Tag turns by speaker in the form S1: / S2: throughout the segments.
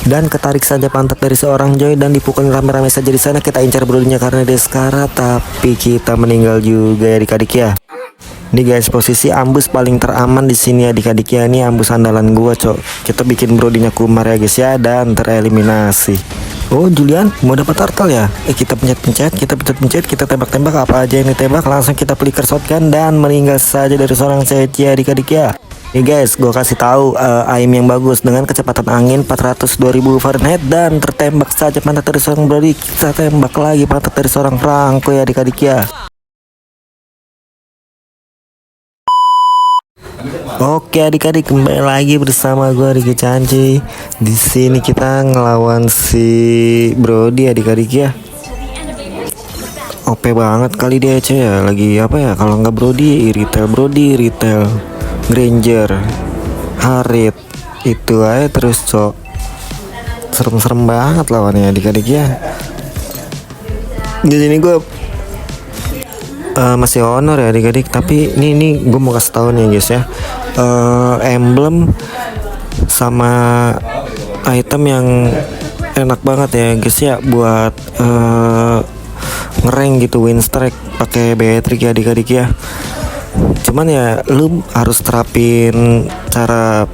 S1: Dan ketarik saja pantat dari seorang Joy dan dipukul rame-rame saja di sana. Kita incar brodinya karena dia sekarat, tapi kita meninggal juga ya adik-adik ya. Nih guys, posisi ambus paling teraman di sini adik-adik ya. Ini ambus andalan gua, cok. Kita bikin brodinya Kumar ya guys ya, dan tereliminasi. Oh, Julian mau dapat turtle ya? Kita pencet-pencet, kita tembak-tembak, apa aja yang ditembak langsung kita flicker shotgun dan meninggal saja dari seorang Setia adik-adik ya. Nih guys, gue kasih tahu aim yang bagus dengan kecepatan angin 402.000 Fahrenheit dan tertembak saja pantat dari seorang Brody. Kita tembak lagi pantat dari seorang Franco ya adik-adik ya. Oke adik-adik, kembali lagi bersama gue Riki Canci. Di sini kita ngelawan si Brody adik-adik ya. OP banget kali dia aja ya. Lagi apa ya? Kalau nggak Brody, retail Granger, Harit, itu aja terus cok. Serem-serem banget lawannya adik-adik ya. Di sini gue masih honor ya adik-adik, tapi ini gue mau kasih tahu nih guys ya, emblem sama item yang enak banget ya guys ya buat ngereng gitu, win strike pakai Beatrix ya adik-adik ya. Cuman ya lu harus terapin cara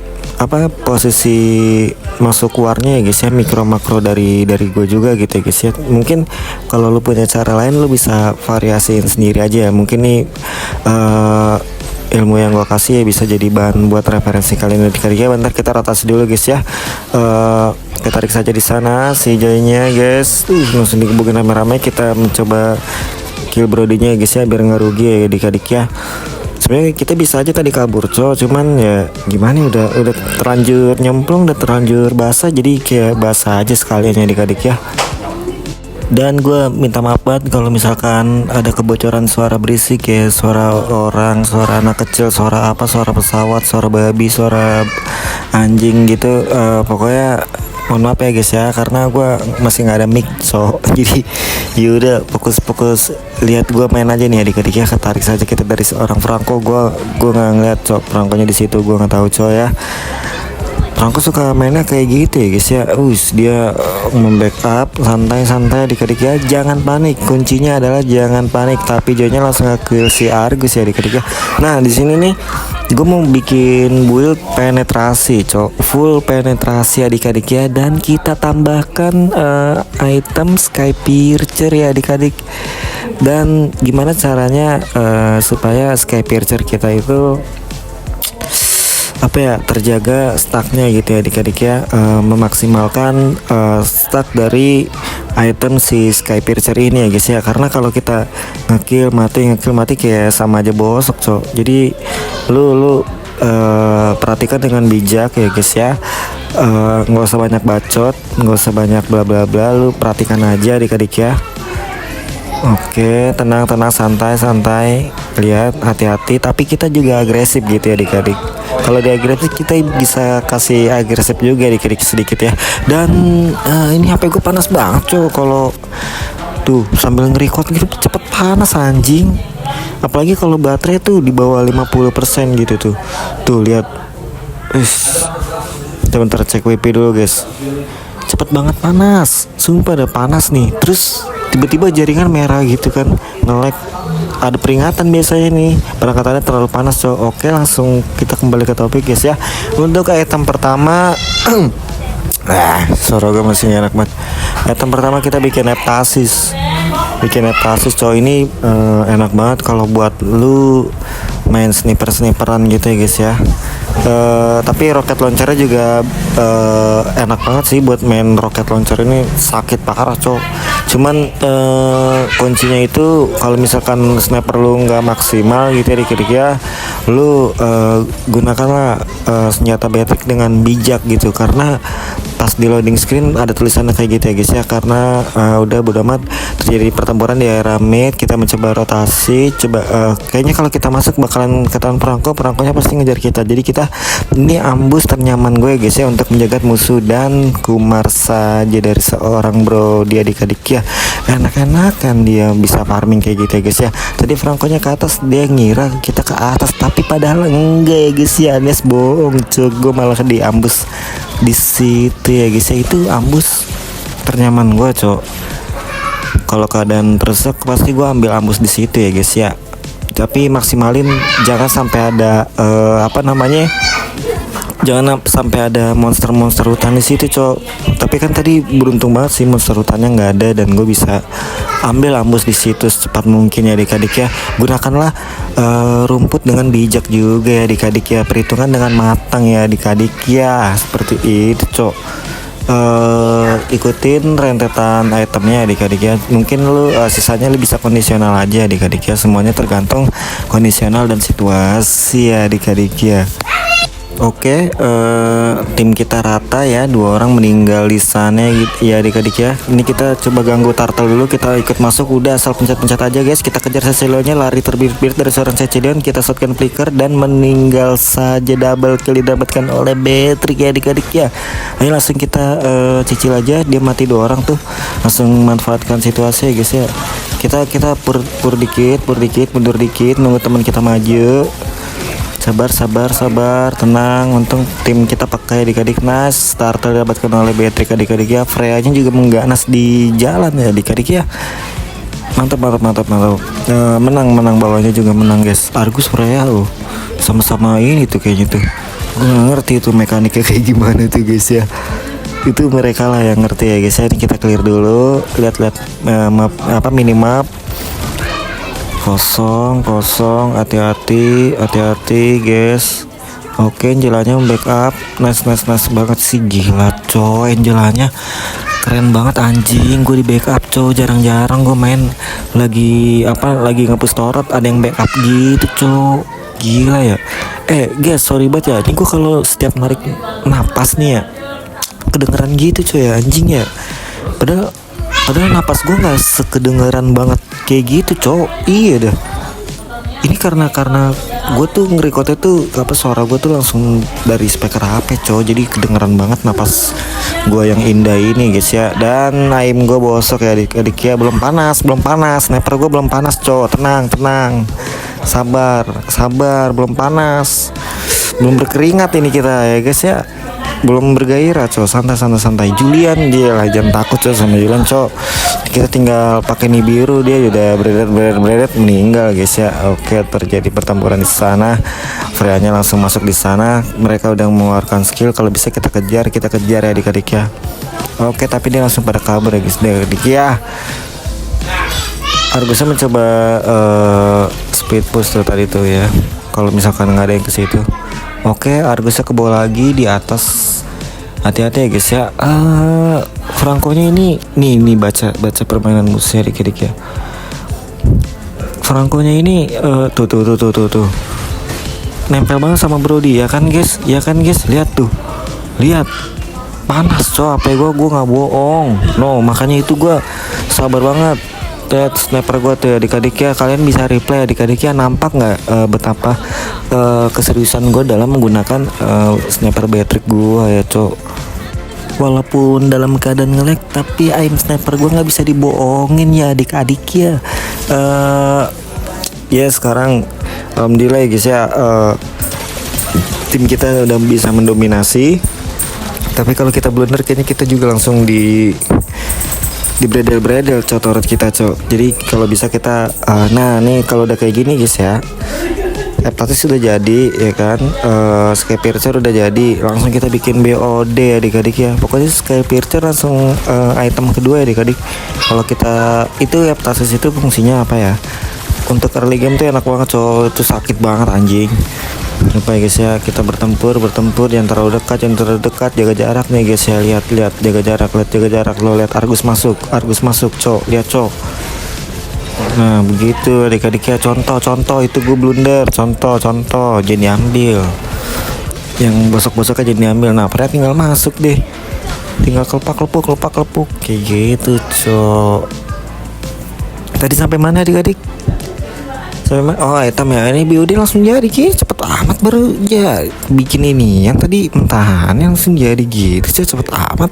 S1: posisi masuk keluarnya ya guys ya, mikro makro dari gue juga gitu ya guys ya. Mungkin kalau lu punya cara lain lu bisa variasiin sendiri aja ya. Mungkin nih ilmu yang gue kasih ya bisa jadi bahan buat referensi kalian adik-adik ya. Bentar kita rotasi dulu guys ya. Kita tarik saja di sana si Joy-nya guys. Langsung dikebukin rame-rame. Kita mencoba kill Brody-nya guys ya, biar nggak rugi ya adik-adik ya. Sebenarnya kita bisa aja tadi kabur cuman ya gimana, udah terlanjur nyemplung, udah terlanjur basah, jadi kayak basah aja sekalian ya adik-adik ya. Dan gue minta maaf banget kalau misalkan ada kebocoran suara berisik ya, suara orang, suara anak kecil, suara pesawat, suara babi, suara anjing gitu. Pokoknya mohon maaf ya guys ya, karena gue masih nggak ada mic jadi yaudah fokus lihat gue main aja nih adik-adik ya. Ketarik saja kita dari seorang Franco. Gue nggak ngeliat Franconya di situ, gue nggak tahu ya. Franco suka mainnya kayak gitu ya guys ya. Dia membackup santai-santai adik-adik ya, jangan panik. Kuncinya adalah jangan panik. Tapi Joy-nya langsung nge-kill si Argus ya adik-adik ya. Nah di sini nih gue mau bikin build penetrasi full penetrasi adik-adik ya, dan kita tambahkan item Sky Piercer ya adik-adik. Dan gimana caranya supaya Sky Piercer kita itu terjaga stacknya gitu ya adik-adik ya, memaksimalkan stack dari item si Sky Piercer ini ya guys ya. Karena kalau kita ngekill mati kayak sama aja bosok jadi lu perhatikan dengan bijak ya guys ya. Nggak usah banyak bacot, nggak usah banyak bla bla bla, lu perhatikan aja adik-adik ya. Oke, tenang, santai, lihat, hati-hati, tapi kita juga agresif gitu ya adik-adik. Kalau dia agresif kita bisa kasih agresif juga adik-adik sedikit ya. Dan ini HP gue panas banget kalau tuh sambil nge-record gitu cepet panas anjing. Apalagi kalau baterai tuh di bawah 50% gitu tuh. Tuh lihat. Bentar cek WP dulu guys. Cepet banget panas, sumpah ada panas nih. Terus tiba-tiba jaringan merah gitu kan, nge-lag. Ada peringatan biasanya nih, perangkatannya terlalu panas Oke, langsung kita kembali ke topik guys ya. Untuk item pertama suara gue masih enak banget. Item pertama kita bikin heptasis ini enak banget kalau buat lu main sniperan gitu ya guys ya. Tapi roket launchernya juga enak banget sih buat main roket launcher ini, sakit parah cuman kuncinya itu kalau misalkan sniper lu nggak maksimal gitu ya adik-adik ya, lu gunakanlah senjata Beatrix dengan bijak gitu. Karena pas di loading screen ada tulisannya kayak gitu ya guys ya. Karena udah bodo amat terjadi pertempuran di area mid, kita mencoba rotasi, kayaknya kalau kita masuk bakalan ketahuan Franconya pasti ngejar kita. Jadi kita ini ambus ternyaman gue guys ya untuk menjaga musuh, dan Kumar saja dari seorang Brody adik-adik ya. Enak-enakan dia bisa farming kayak gitu ya guys ya. Tadi Franconya ke atas, dia ngira kita ke atas, tapi padahal enggak ya guys ya, alias bohong gue malah diambus di situ ya guys ya. Itu ambus ternyaman gue cok. Kalau keadaan terseok pasti gue ambil ambus di situ ya guys ya. Tapi maksimalin jangan sampai ada jangan sampai ada monster hutan di situ cok. Tapi kan tadi beruntung banget sih monster hutannya nggak ada dan gue bisa ambil ambus di situ secepat mungkin ya adik-adik ya. Gunakanlah rumput dengan bijak juga ya adik-adik ya. Perhitungan dengan matang ya adik-adik ya. Seperti itu cok. Ikutin rentetan itemnya adik-adik ya. Mungkin lu sisanya lu bisa kondisional aja adik-adik ya. Semuanya tergantung kondisional dan situasi ya adik-adik ya. Oke, tim kita rata ya, 2 orang meninggal di sana gitu ya adik-adik ya. Ini kita coba ganggu turtle dulu, kita ikut masuk, udah asal pencet-pencet aja guys. Kita kejar Cecilionnya, lari terbirit-birit dari seorang Cecilion, kita shotgun flicker dan meninggal saja. Double kill didapatkan oleh Beatrix ya adik-adik ya. Ayo langsung kita cicil aja, dia mati 2 orang tuh. Langsung manfaatkan situasi ya guys ya. Kita pur dikit, mundur dikit, nunggu teman kita maju. Sabar, tenang. Untung tim kita pakai adik-adik. Nice, starter didapatkan oleh Beatrix adik-adik ya. Freya-nya juga mengganas di jalan ya adik-adik ya. Mantap. Menang bawahnya juga menang guys. Argus Freya loh, sama-sama ini tuh kayaknya tuh. Gue gak ngerti tuh mekaniknya kayak gimana tuh guys ya. Itu mereka lah yang ngerti ya guys ya. Ini kita clear dulu, lihat minimap. Kosong, hati-hati guys. Oke, Angelanya backup. Nice banget sih, gila coy. Angelanya keren banget anjing. Gue di backup coy, jarang-jarang gue main lagi ngepush torot ada yang backup gitu coy. Gila ya. Guys, sorry banget ya. Ini gue kalau setiap narik napas nih ya kedengeran gitu coy ya, anjing ya. Padahal napas gue nggak sekedengeran banget kayak gitu cowok. Iya dah. Ini karena gue tuh ngerekordnya tuh suara gue tuh langsung dari speaker HP cowok. Jadi kedengeran banget napas gue yang indah ini guys ya. Dan aim gue bosok ya adik-adik ya. Belum panas. Sniper gue belum panas cowok. Tenang. Sabar. Belum panas. Belum berkeringat ini kita ya guys ya. Belum bergairah cowok, santai. Julian dia lah, jangan takut cowok sama Julian cowok. Kita tinggal pakai Nibiru, dia udah beredet meninggal guys ya. Oke, terjadi pertempuran di sana. Freya-nya langsung masuk di sana. Mereka udah mengeluarkan skill, kalau bisa kita kejar ya adik-adik ya. Oke, tapi dia langsung pada kabur ya guys, adik ya. Argusnya mencoba speed push tuh tadi tuh ya. Kalau misalkan nggak ada yang ke situ. Oke, Argusnya ke bawah lagi di atas. Hati-hati ya guys ya. Franco-nya ini nih baca permainan musuhnya dikit-dikit ya. Franco-nya ini tuh. Nempel banget sama Brody ya kan guys? Lihat tuh. Lihat. Panas coy, HP gue nggak bohong. No, makanya itu gue sabar banget. Lihat sniper gue tuh adik-adik ya. Kalian bisa replay adik-adik ya. Nampak nggak betapa keseriusan gue dalam menggunakan sniper Beatrix gue ya cok. Walaupun dalam keadaan nge-lag, tapi aim sniper gue nggak bisa dibohongin ya adik-adik ya. Ya sekarang alhamdulillah ya guys ya, tim kita udah bisa mendominasi. Tapi kalau kita blunder kayaknya kita juga langsung di bredel cotorot kita cok. Jadi kalau bisa kita nah nih kalau udah kayak gini guys ya, Heptatis sudah jadi ya kan, Skypiercer udah jadi, langsung kita bikin BOD ya adik-adik ya. Pokoknya Skypiercer langsung item kedua ya adik-adik. Kalau kita itu Heptatis itu fungsinya apa ya, untuk early game tuh enak banget cowok, itu sakit banget anjing. Lupa ya guys ya, kita bertempur jangan terlalu dekat, jaga jarak nih guys ya. Lihat jaga jarak, lo lihat Argus masuk cowok, lihat cowok. Nah begitu adik-adik ya, contoh itu gue blunder, contoh jadi ambil yang bosok-bosok aja diambil. Nah pada tinggal masuk deh, tinggal kelepuk kayak gitu cok. Tadi sampai mana adik-adik? Oh item ya, ini BOD langsung jadi cepet amat, baru ya bikin ini yang tadi mentahan yang langsung jadi gitu cepet amat.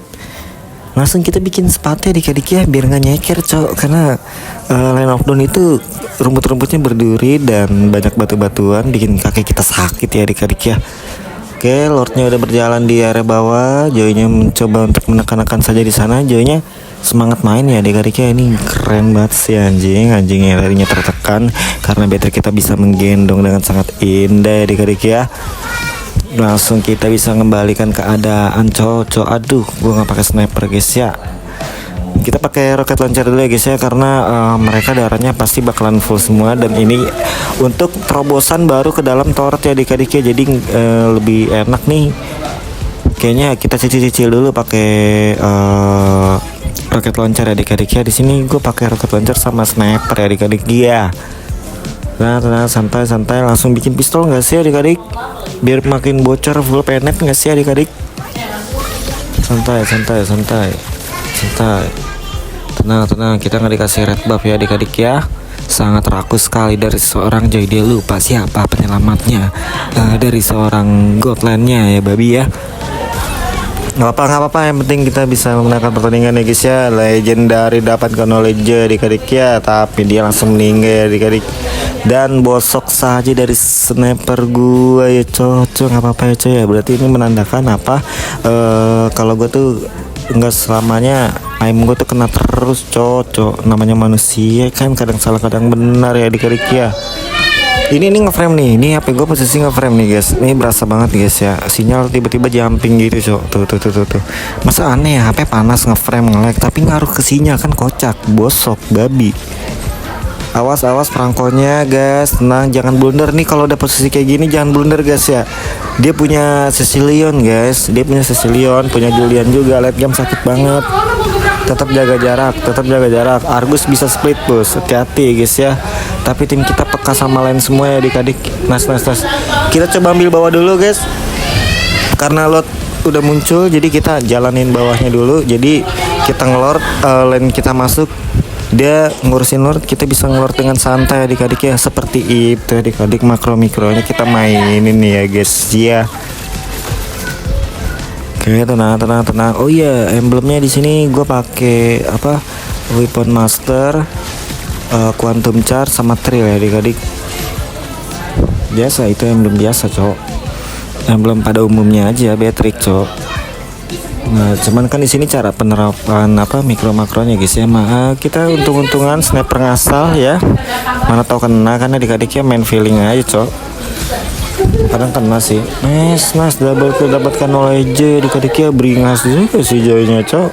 S1: Langsung kita bikin sepatu adik-adik ya, biar nggak nyeker cok. Karena line of down itu rumput-rumputnya berduri dan banyak batu-batuan, bikin kaki kita sakit ya adik-adik ya. Oke, Lordnya udah berjalan di area bawah. Joynya mencoba untuk menekan-nekan saja di sana. Joynya semangat main ya adik-adiknya. Ini keren banget sih anjingnya larinya tertekan karena battery kita bisa menggendong dengan sangat indah ya adik-adik ya. Langsung kita bisa mengembalikan keadaan cocok. Aduh, gua nggak pakai sniper guys ya. Kita pakai roket launcher dulu ya guys ya, karena mereka darahnya pasti bakalan full semua, dan ini untuk terobosan baru ke dalam turret ya adik-adik ya. Jadi lebih enak nih. Kayaknya kita cicil dulu pakai roket launcher ya adik-adik ya. Di sini gue pakai roket launcher sama sniper ya adik-adik ya. Nah, tenang, santai langsung bikin pistol nggak sih adik-adik? Biar makin bocor full penet nggak sih adik-adik? Santai. Tenang, kita nggak dikasih red buff ya adik-adik ya. Sangat rakus sekali dari seorang Joy. Dia lupa siapa penyelamatnya dari seorang godlandnya ya babi ya. Nggak apa-apa, yang penting kita bisa memenangkan pertandingan ya guys ya. Legendary dapat knowledge adik-adik ya, tapi dia langsung meninggal ya adik-adik. Dan bosok saja dari sniper gua ya cocok. Nggak apa-apa ya coy ya. Berarti ini menandakan apa? Kalau gua tuh nggak selamanya aim gue tuh kena terus cocok. Namanya manusia kan, kadang salah kadang benar ya adik-adik ya. Ini ngeframe nih, ini HP gue posisi ngeframe nih guys. Ini berasa banget guys ya, sinyal tiba-tiba jumping gitu cok. Tuh. Masa aneh ya, HP panas ngeframe nge-lag tapi ngaruh ke sinyal kan, kocak, bosok, babi. Awas perangkonya guys, tenang, jangan blunder nih. Kalau udah posisi kayak gini jangan blunder guys ya. Dia punya Cecilion guys, punya Julian juga. Late game sakit banget. Tetap jaga jarak. Argus bisa split bos, hati-hati guys ya. Tapi tim kita peka sama lain semua ya adik-adik. Nice. Kita coba ambil bawah dulu guys, karena lot udah muncul, jadi kita jalanin bawahnya dulu. Jadi kita ngelord, lane kita masuk, dia ngurusin lord, kita bisa ngelord dengan santai adik-adik ya. Seperti itu adik-adik, makro-mikronya kita mainin nih ya guys ya. Oke, tenang. Oh iya, emblemnya di sini gue pakai apa? Weapon Master, Quantum Charge sama Thrill ya adik-adik. Biasa, itu emblem biasa cok. Emblem pada umumnya aja Beatrix cok. Nah, cuman kan di sini cara penerapan apa mikro-makronya guys ya. Kita untung-untungan sniper ngasal ya. Mana tahu kena, karena adik-adiknya main feeling aja cok. Kadang kena sih. Nice, double kill, dapatkan knowledge adik-adiknya. Beringas juga sih Joynya cok.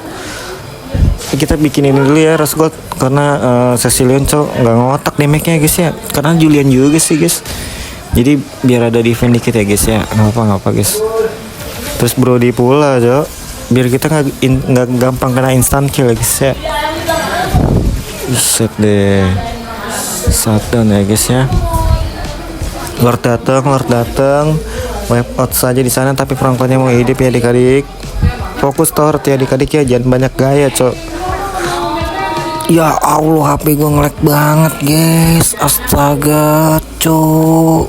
S1: Kita bikin ini dulu ya Rose Gold, karena Cecilion cok nggak ngotak damage-nya guys ya. Karena Julian juga sih guys. Jadi biar ada defend dikit ya guys ya. Nggak apa guys. Terus Brody pula cok, biar kita nggak gampang kena instant kill guys ya. Set deh, shutdown ya guys ya. Lord datang, wipe out saja di sana, tapi perangkatnya mau hidup ya adik-adik. Fokus turret ya adik-adik ya, jangan banyak gaya cok. Ya Allah, HP gue nge-lag banget guys. Astaga cok,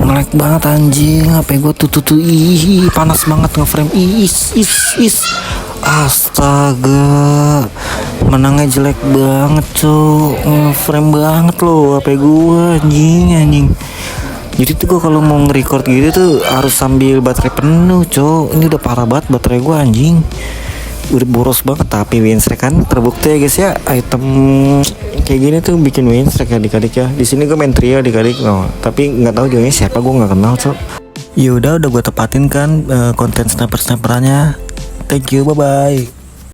S1: nge-lag banget anjing. HP gue tuh ih, panas banget ngeframe. Is. Astaga, menangnya jelek banget cok. Ngeframe banget loh HP gue anjing. Jadi tuh gue kalau mau nge-record gitu tuh harus sambil baterai penuh cok. Ini udah parah banget baterai gue anjing. Udah boros banget, tapi win streak kan terbukti ya guys ya. Item kayak gini tuh bikin win streak adik-adik ya. Di sini gue main trio adik-adik, tapi nggak tahu Joynya siapa, gue nggak kenal cok. Ya udah gue tepatin kan konten sniper-sniperannya. Thank you, bye bye.